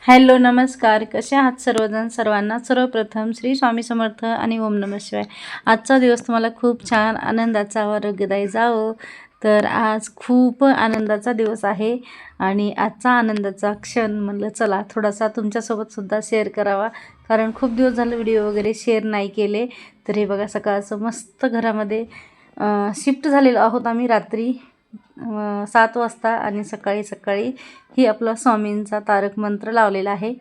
Hello नमस्कार, कसे आहात सर्वजण? सर्वांना सर्वप्रथम श्री स्वामी समर्थ आणि ओम नमः शिवाय. आजचा दिवस तुम्हाला खूप छान आनंदाचा व आरोग्यदायी जावो. तर आज खूप आनंदाचा दिवस आहे आणि आजचा आनंदाचा क्षण म्हणलं चला थोडासा तुमच्यासोबत सुद्धा शेअर करावा, कारण खूप दिवस झाले व्हिडिओ वगैरे शेअर नाही केले. तर हे बघा, सकाळचं मस्त घरामध्ये शिफ्ट झालेलो आहोत आम्ही रात्री 7 वाजता आणि सकाळी सकाळी ही आपला स्वामींचा तारक मंत्र लावलेला आहे.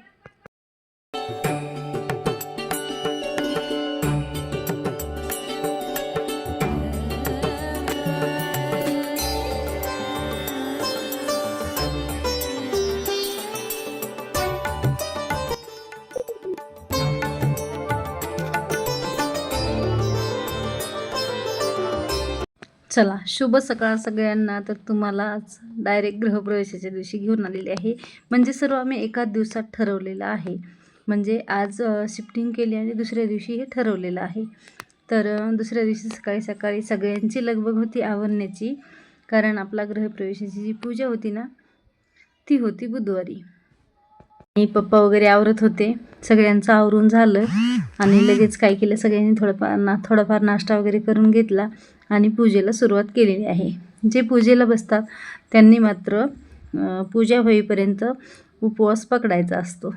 चला, शुभ सकाळ सगळ्यांना. तर तुम्हाला आज डायरेक्ट गृहप्रवेशाच्या दिवशी घेऊन आलेली आहे. म्हणजे सर्व आम्ही एकाच दिवसात ठरवलेलं आहे. म्हणजे आज शिफ्टिंग केली आणि दुसऱ्या दिवशी हे ठरवलेलं आहे. तर दुसऱ्या दिवशी सकाळी सकाळी सगळ्यांची लगबग होती आवरण्याची, कारण आपला गृहप्रवेशाची जी पूजा होती ना ती होती बुधवारी. आणि पप्पा वगैरे आवरत होते. सगळ्यांचं आवरून झालं आणि लगेच काय केलं, सगळ्यांनी थोडाफार नाश्ता वगैरे करून घेतला आणि पूजेला सुरुवात केलेली आहे. जे पूजेला बसतात त्यांनी मात्र पूजा होईपर्यंत उपवास पकडायचा असतो.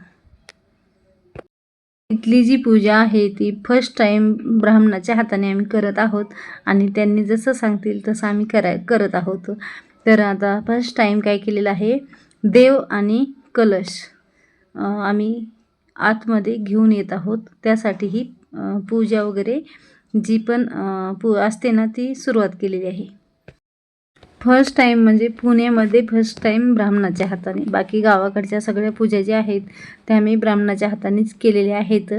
इथली जी पूजा आहे ती फर्स्ट टाईम ब्राह्मणाच्या हाताने आम्ही करत आहोत आणि त्यांनी जसं सांगतील तसं आम्ही करत आहोत. तर आता फर्स्ट टाईम काय केलेलं आहे, देव आणि कलश आम्ही आतमध्ये घेऊन येत आहोत. त्यासाठी ही पूजा वगैरे जी पण असते ना ती सुरुवात केलेली आहे. फर्स्ट टाईम म्हणजे पुण्यामध्ये फर्स्ट टाईम ब्राह्मणाच्या हाताने. बाकी गावाकडच्या सगळ्या पूजा ज्या आहेत त्या आम्ही ब्राह्मणाच्या हातानेच केलेल्या आहेत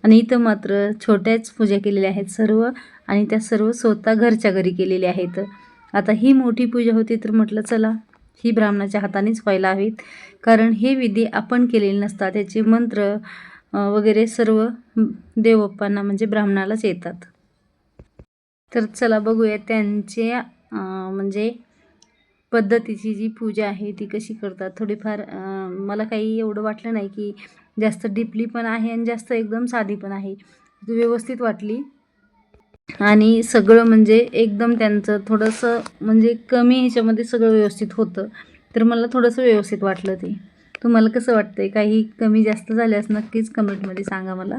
आणि इथं मात्र छोट्याच पूजा केलेल्या आहेत सर्व, आणि त्या सर्व स्वतः घरच्या घरी केलेल्या आहेत. आता ही मोठी पूजा होती तर म्हटलं चला ही ब्राह्मणाच्या हातानेच व्हायला हवीत, कारण हे विधी आपण केलेले नसतात. त्याचे मंत्र वगैरे सर्व देवबाप्पांना म्हणजे ब्राह्मणालाच येतात. तर चला बघूया त्यांच्या म्हणजे पद्धतीची जी पूजा आहे ती कशी करतात. थोडीफार मला काही एवढं वाटलं नाही की जास्त डीपली पण आहे आणि जास्त एकदम साधी पण आहे. व्यवस्थित वाटली आणि सगळं म्हणजे एकदम त्यांचं थोडंसं म्हणजे कमी ह्याच्यामध्ये सगळं व्यवस्थित होतं. तर मला थोडंसं व्यवस्थित वाटलं ते. तुम्हाला कसं वाटतंय? काही कमी जास्त झाल्यास नक्कीच कमेंटमध्ये सांगा मला.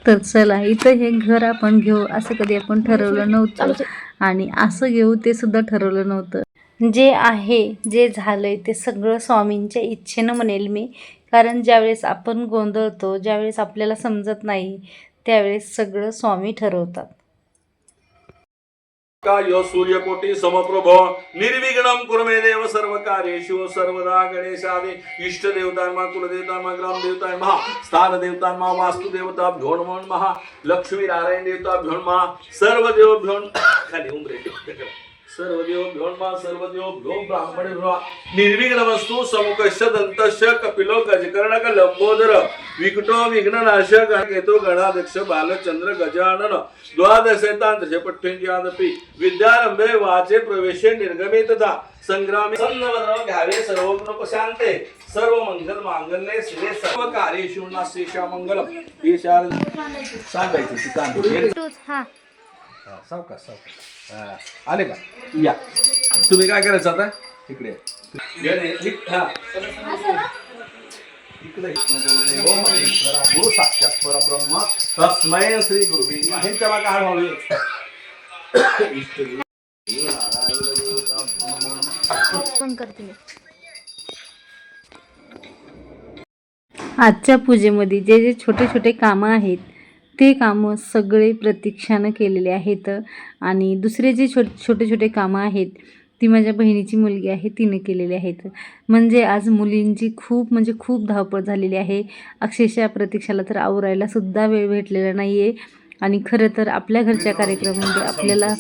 तर चला, इथं हे घर आपण घेऊ असं कधी आपण ठरवलं नव्हतं आणि असं घेऊ ते सुद्धा ठरवलं नव्हतं. जे आहे जे झालंय ते सगळं स्वामींच्या इच्छेनं म्हणेल मी, कारण ज्यावेळेस आपण गोंधळतो, ज्यावेळेस आपल्याला समजत नाही त्यावेळेस सगळं स्वामी ठरवतात. यो सूर्यकोटी समप्रभ निर्विघ्नं कुरु मे देव सर्व कार्येषु सर्वदा. गणेशादि इष्ट देवतांमा कुलदेवतांमा ग्रामदेवतांमा स्थान देवतांमा वास्तुदेवताभ्यो नमो नमः. लक्ष्मी नारायण देवताभ्यो नमः. सर्व देवभ्यो खाली उमरे सर्व देवभ्यो नमः. सर्व देवभ्यो ब्राह्मणेभ्यो निर्विघ्नमस्तु. समुखस्य दन्तस्य कपिलो गजकर्णक लंबोदर विकटो विघ्ननाशक केतो गणाध्यक्ष बालचंद्र गजानन द्वादशेतांतशे पठ्ठ्यादपि विद्यारंभे वाचे प्रवेशे निर्गमे तथा संग्रामे सन्नवदनो घ्यावे सर्वोपशांते सर्व मंगल मांगल्ये शिवे सर्व कार्येषु नास्तेषा मंगलम. हे चार सांगायचं ठिकाण हा सावकाश आले का? या तुम्ही काय करायचं आता इकडे गुरु साक्षात परब्रह्म तस्मै श्री गुरुवे ह्यांच्या मागे हाड व्हावे. आजच्या पूजेमध्ये जे जे छोटे छोटे कामं आहेत ते कामं सगळे प्रतीक्षानं केलेले आहेत आणि दुसरे जे छोटे छोटे कामं आहेत ती माझ्या बहिणीची मुलगी आहे तिने केलेली आहेत. म्हणजे आज मुलींची खूप धावपळ झालेली आहे. अक्षरशः प्रतीक्षाला तर आवरायला सुद्धा वेळ भेटलेला नाही आहे. आणि खरं तर आपल्या घरच्या कार्यक्रमामध्ये आपल्याला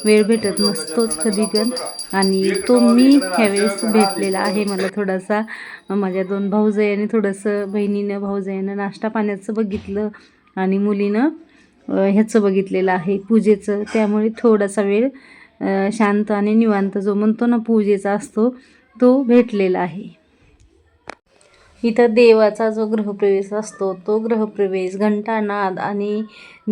वेळ भेटत नसतोच कधी पण, आणि तो मी ह्यावेळेस भेटलेला आहे मला थोडासा. माझ्या 2 भाऊजाईंनी थोडंसं बहिणीनं भाऊजाईनं नाश्ता पाण्याचं बघितलं आणि मुलीनं ह्याचं बघितलेलं आहे पूजेचं. त्यामुळे थोडासा वेळ शांत आणि निवांत जो म्हणतो ना पूजेचा असतो तो भेटलेला आहे. इथं देवाचा जो गृहप्रवेश असतो तो गृहप्रवेश घंटानाद आणि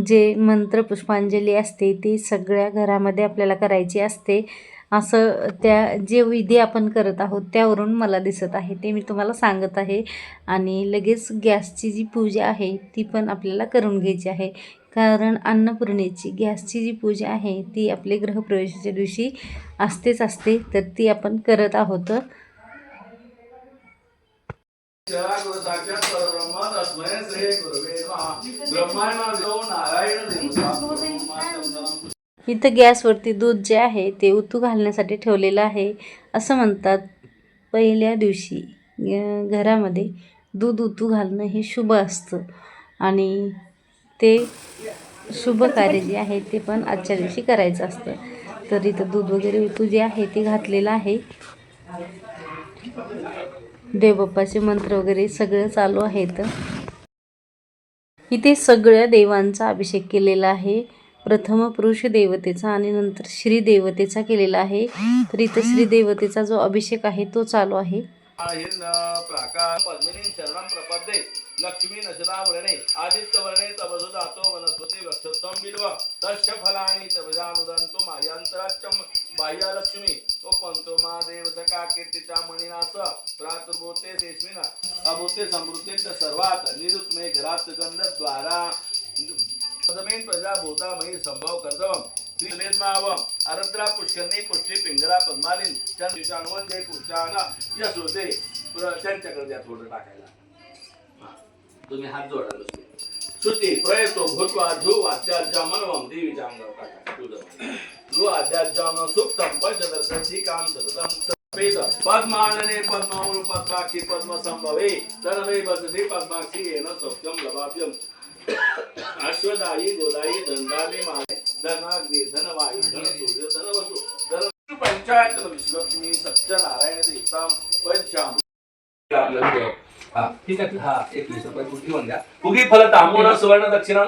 जे मंत्र पुष्पांजली असते ती सगळ्या घरामध्ये आपल्याला करायची असते असं त्या जे विधी आपण करत आहोत त्यावरून मला दिसत आहे ते मी तुम्हाला सांगत आहे. आणि लगेच गॅसची जी पूजा आहे ती पण आपल्याला करून घ्यायची आहे, कारण अन्नपूर्णेची गॅसची जी पूजा आहे ती आपले गृहप्रवेशाच्या दिवशी असते, तर ती आपण करत आहोत. गुरु साक्षात परब्रह्म तस्मै श्री गुरुवे नमः. ब्रह्मांड नारायण देवता. इथं गॅसवरती दूध जे आहे ते उतू घालण्यासाठी ठेवलेलं आहे. असं म्हणतात पहिल्या दिवशी घरामध्ये दूध उतू घालणं हे शुभ असतं आणि ते शुभ कार्य जे आहे ते पण आजच्या दिवशी करायचं असतं. तर इथं दूध वगैरे उतू जे आहे ते घातलेलं आहे. देवबाप्पाचे मंत्र वगैरे सगळं चालू आहेत. इथे सगळ्या देवांचा अभिषेक केलेला आहे. प्रथम पुरुष देवतेचा आणि नंतर श्री देवतेचा केलेला आहे. तर इथं श्री देवतेचा जो अभिषेक आहे तो चालू आहे. प्राकार पद्मिनी शरणं प्रपद्ये लक्ष्मी नशदावरणे आदित्यवर्णे तपसो धातो वनस्पती वक्षत्वं बिल्व तस्य फलानि तपजानुदन्तो मायांतराच्चं बाह्यलक्ष्मी तो पंतो मा देवसका कीर्तिचा मणिनाथ प्रातुर्भूते देस्मिना अभूते समृद्धे च सर्वात निरुत्मे घरात गंधद्वारा पदमेन प्रजा भूता मही संभव कर्तवम श्रीलेद्मावम आरद्रा पुष्करणी पुष्टी पिंगला पद्मालिन चंद विषाणवन जे पुष्टाना यस होते त्यांच्याकडे द्या थोडं टाकायला. तुम्ही हात जोडा नुसते श्रुती प्रयतो भूत्वा ध्रुव आद्याज्यामनवम देवीच्या अंगावर टाका तुझं ध्रुव आद्याज्याम सुप्तम पंचदर्शनची काम सततम पद्मानने पद्मवरू पद्माक्षी पद्म संभवे तनवे बदते पद्माक्षी येन सत्यम लभाभ्यम अश्वदायी गोदायी दंडाने माने धनाग्नी धनवायू धन सूर्य धन वसु धन पंचायत विश्वलक्ष्मी सत्यनारायण देवता पंचाम. ठीक आहे. 21 रुपये कुठे घेऊन द्या. उगी फल तांबूळ सुवर्ण दक्षिणा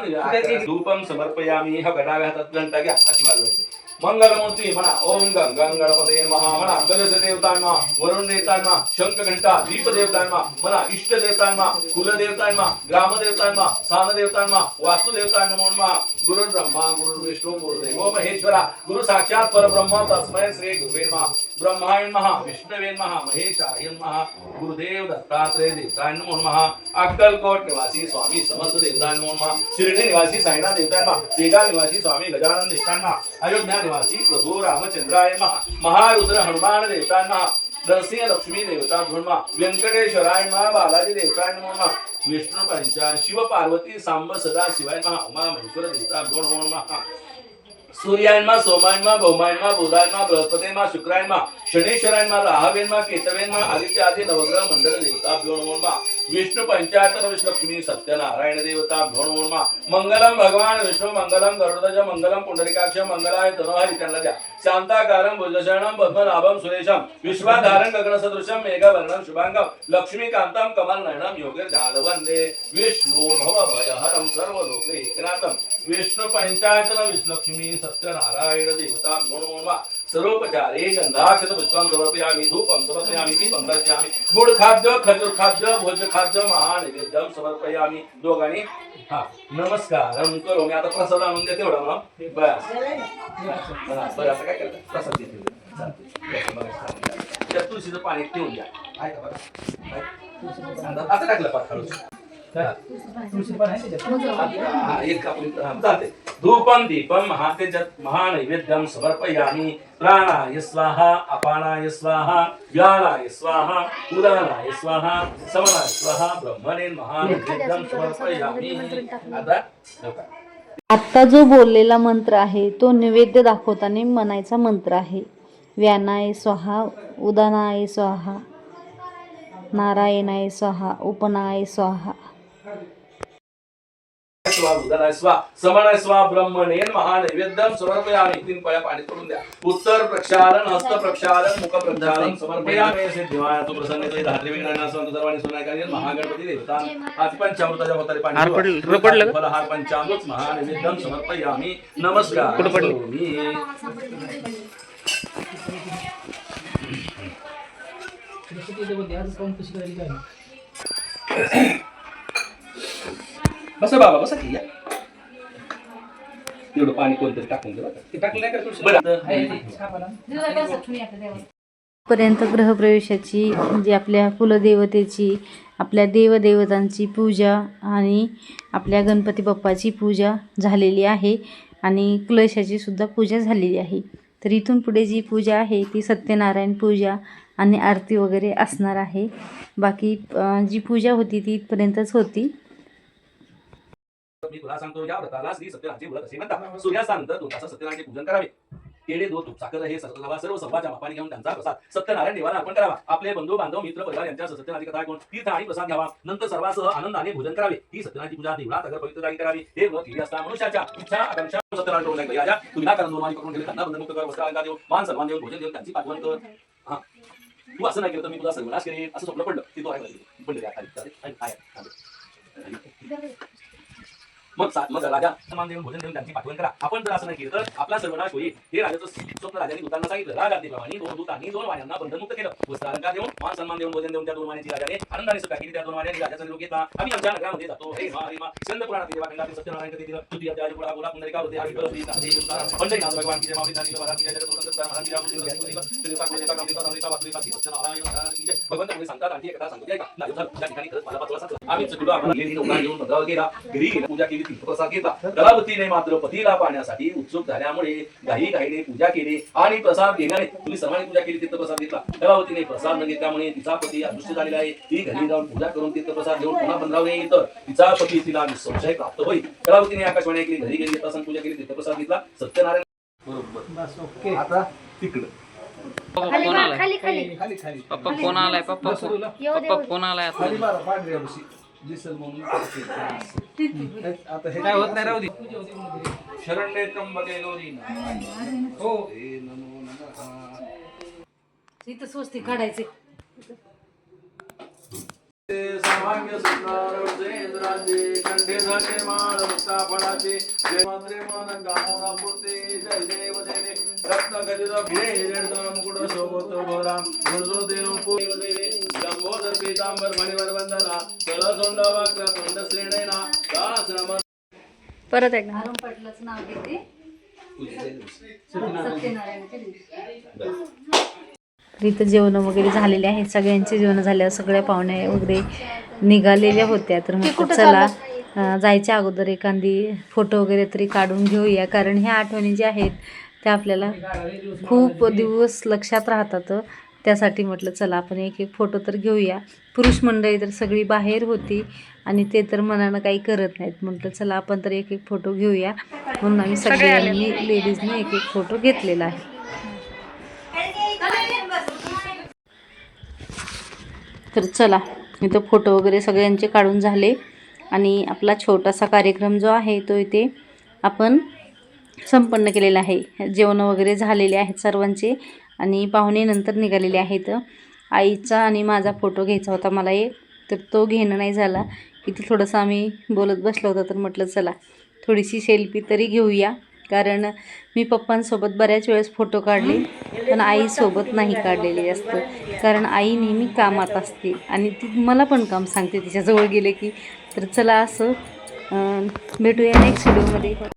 धूपम समर्पयामी. हा घडाव्या हातात घंटा घ्या अशी वाजवायची. मंगलमूर्ती म्हणा ओम गंग गणपते नमः म्हणा. कलश देवतांना वरुण देवतांना शंख घंटा दीप देवतांना म्हणा. इष्ट देवतांना कुलदेवतांना ग्रामदेवतांना स्थानदेवतांना वास्तुदेवतांना म्हणा. गुरु ब्रह्मा गुरु विष्णू गुरुदेव महेश्वरा गुरु साक्षात परब्रह्म तस्मै श्री गुरुवे नमः. ब्रह्माय नमः विष्णवे नमः महेशाय नमः गुरुदेव दत्तात्रेय देवताय नमः. अक्कलकोट निवासी स्वामी समस्त देवताय नमः. शिर्डी निवासी साईनाथ देवतांना. शेगाव निवासी स्वामी गजानन देवतांना. अयोध्या निवासी प्रभू रामचंद्राय नमः. महारुद्र हनुमान देवतांना. नरसिंह लक्ष्मी देवता नमः. व्यंकटेश्वराय नमः. बालाजी देवताय नमः. विष्णू पंचार शिव पार्वती सांब सदा शिवाय नमः. उमा महेश्वर देवता नमः. सूर्यान्मा सोमान्मा भौमान्मा बुधान्मा बृहस्पतीन्मा शुक्रान्मा शनेश्वरान्मा राहवेन्मा केतवेन्मा आदित्य आदी नवग्रह मंडल देवता नमः. विष्णु पंचायत विष्णुलक्ष्मी सत्यनारायण देवता नमः. मंगलम भगवान विष्णु मंगलम गरुडध्वज मंगलम पुंडरीकाक्ष मंगलाय तनोहरि त्यांना द्या. शांताकारं भुजशरणं पद्मनाभं सुरेशं विश्वाधारं गगनसदृशं मेघवर्णं शुभांगं लक्ष्मीकान्तं कमलनयनं योगिर्ध्यान वन्दे विष्णु भवभयहरं सर्वलोकैकनाथं. विष्णु पंचायतन विष्णुलक्ष्मी सत्यनारायण देवता नमः. सर्वोपचारे गंधाक्षत पुष्पं समर्पयामि धूपं समर्पयामि दीपं दर्शयामि. गुड खाद्य खजूर खाद्य भोज्य खाद्य महानैवेद्यं समर्पयामि. दोघांनी नमस्कारं करोमि. आता प्रसाद आणून द्या तेवढा मला बस. बरं आता काय करता प्रसाद देते त्या तुळशीचं पाणी ठेवून द्या. आता टाकलं पाठ खालून एक आपण चालते. धूपम दीपम महानैवेद्यं समर्पयामि. प्राणाय स्वाहा अपानाय स्वाहा व्यानाय स्वाहा उदानाय स्वाहा समनाय स्वाहा ब्रह्मणे महानैवेद्यं समर्पयामि. आत्ता जो बोललेला मंत्र आहे तो नैवेद्य दाखवताना म्हणायचा मंत्र आहे. व्यानाय स्वाहा उदानाय स्वाहा नारायणाय स्वाहा उपनाय स्वाहा उदानाय स्वाहा समनाय स्वाहा ब्रह्मणे महानैवेद्यं समर्पयामि. 3 पळ्या पाणी करून द्या. उत्तर प्रक्षालन हस्त प्रक्षालन मुख प्रक्षालन समर्पयामि. सिद्धिमाय तु प्रसन्नते धात्री विघ्नानां संत सर्वाणि सुनायकार्य महागणपती देवता आदि पंचामृताच्या होतारी पाणी फल हार पंचामृत महानैवेद्यं समर्पयामि. नमस्कार करोमि. कशी करायची काय बसा बाबा बसा की या एवढं पाणी कोणतरी टाकून दे ते टाकलं नाही का पर्यंत ग्रहप्रवेशाची जी आपल्या कुलदेवतेची आपल्या देवदेवतांची पूजा आणि आपल्या गणपती बाप्पाची पूजा झालेली आहे आणि कलशाची सुद्धा पूजा झालेली आहे. तर इथून पुढे जी पूजा आहे ती सत्यनारायण पूजा आणि आरती वगैरे असणार आहे. बाकी जी पूजा होती ती इथपर्यंतच होती. मी तुला सांगतो या व्रताला श्री सत्यनारायणचे व्रत असे म्हणतात. सूर्यास्तानंतर तुळसाचं सत्यनारायणचे पूजन करावे. केळे दूध तूप साखर हे सर्व सव्वाच्या मापाने घेऊन त्यांचा प्रसाद सत्यनारायण देवाला अर्पण करावा. आपले बंधू बांधव मित्र परिवार यांच्या सत्यनारायणी कथा ऐकून तीर्थ आणि प्रसाद घ्यावा. नंतर सर्वांसह आनंदाने भोजन करावे. ही सत्यनारायणची पूजा देवळात अगर पवित्र जागी करावी. हे व्रत केले असता मनुष्याच्या इच्छा आकांक्षा सत्यनारायण करून नाही राजा तुम्ही ना कारण दोन करून ठेवले त्यांना बंधनमुक्त कर वस्त्र अलंकार देऊन मान सन्मान देऊन भोजन देऊन त्यांची पाठवण कर. हा तू असं नाही केलं तर मी तुला सर्वनाश करेन असं स्वप्न पडलं ते तो मग राजा सन्मान देऊन भोजन देऊन त्यांची पाठवण करा. आपण जर असं नाही केलं तर आपला सर्वनाश होईल. हे राजाचं स्वप्न राजाने दूतांना सांगितलं. राजाप्रमाणे दोन दूतांनी दोन वाण्यांना बंधनमुक्त केलं. वस्त्र अलंकार देऊन मान सन्मान देऊन भोजन देऊन त्या दोन वाण्याची राजाने आनंदाने सुद्धा केली. त्या दोन वाण्यांनी राजाचा निरोप घेतला. आम्ही आमच्या नगरामध्ये जातो. हे मा हे मा स्कंद पुराणातील देवाखंडातील सत्यनारायण कथेतील तुती अध्याय पुढा बोला पुंडलिका होते हरी बल श्री नाथी पंढरीनाथ भगवान की जय माऊली नाथी महाराज की जय जगत संसार महाराज की जय श्री देवता देवता काम देवता देवता वासुदेव की सत्यनारायण की जय. भगवंत पुढे सांगतात आणखी एक कथा सांगतो का ना त्या ठिकाणी खरंच मला पाचवा सांगतो. आम्ही चुकलो आम्हाला गेली नोकरा घेऊन पत्रावर गेला. घरी पूजा केली तीर्थप्रसाद घेतला. कलावतीने मात्र पतीला पाहण्यासाठी उत्सुक झाल्यामुळे घाईघाईने पूजा केली आणि प्रसाद घेण्याने तुम्ही सर्वांनी पूजा केली तीर्थप्रसाद घेतला. कलावतीने प्रसाद न घेतल्यामुळे तिचा पती अदृश्य झालेला आहे. ती घरी जाऊन पूजा करून तीर्थप्रसाद घेऊन पुन्हा बंधरावर येईल तर तिचा पती तिला निसंशय प्राप्त होईल. कलावतीने आकाशवाणी ऐकली. घरी गेली प्रसन्न पूजा केली तीर्थप्रसाद घेतला. सत्यनारायण बरोबर आता तिकडं पप्पा फोन आलाय पप्पा फोन आलाय आता हे काय होत नाही राहू दे. शरण्ये त्र्यंबके गौरी हो नमो नमः. इथं स्वस्ती काढायचे. सौभाग्य सुंदर कंठे झाले माळ मुक्ता फळाचे जय मात्रे मन गामोना पुरते जय देव देवे रत्न खचित भिडे हिरण्य मुकुट शोभतो भोरा गुणजो देव पुरे लंबोदर पीतांबर मणिवर वंदना तळसोंड वक्र तोंड श्रेणेना दास नम. परत एकदा हरून पाटलाचं नाव घेते. सत्यनारायणच्या दिवशी इथं जेवण वगैरे झालेले आहेत. सगळ्यांचे जेवण झाल्यावर सगळ्या पाहुण्या वगैरे निघालेल्या होत्या. तर म्हटलं चला जायच्या अगोदर एखादी फोटो वगैरे तरी काढून घेऊया. कारण ह्या आठवणी ज्या आहेत त्या आपल्याला खूप दिवस लक्षात राहतात. त्यासाठी म्हटलं चला आपण एक एक फोटो तर घेऊया. पुरुष मंडळी तर सगळी बाहेर होती आणि ते तर मनानं काही करत नाहीत. म्हटलं चला आपण तर एक एक फोटो घेऊया. म्हणून आम्ही सगळ्यांनी लेडीजने एक एक फोटो घेतलेला आहे. तर चला इथं फोटो वगैरे सगळ्यांचे काढून झाले आणि आपला छोटासा कार्यक्रम जो आहे तो इथे आपण संपन्न केलेला आहे. जेवण वगैरे झालेले आहेत सर्वांचे आणि पाहुणे नंतर निघालेले आहेत. आईचा आणि माझा फोटो घ्यायचा होता मला एक, तर तो घेणं नाही झाला. इथे थोडंसं आम्ही बोलत बसलो होतो तर म्हटलं चला थोडीशी सेल्फी तरी घेऊया. कारण मी पप्पांसोबत बऱ्याच वेळेस फोटो काढले पण आईसोबत नाही काढलेले जास्त. कारण आई नेहमी कामात असते आणि ती मला पण काम सांगते तिच्याजवळ गेले की. तर चला असं भेटूया नेक्स्ट व्हिडिओमध्ये.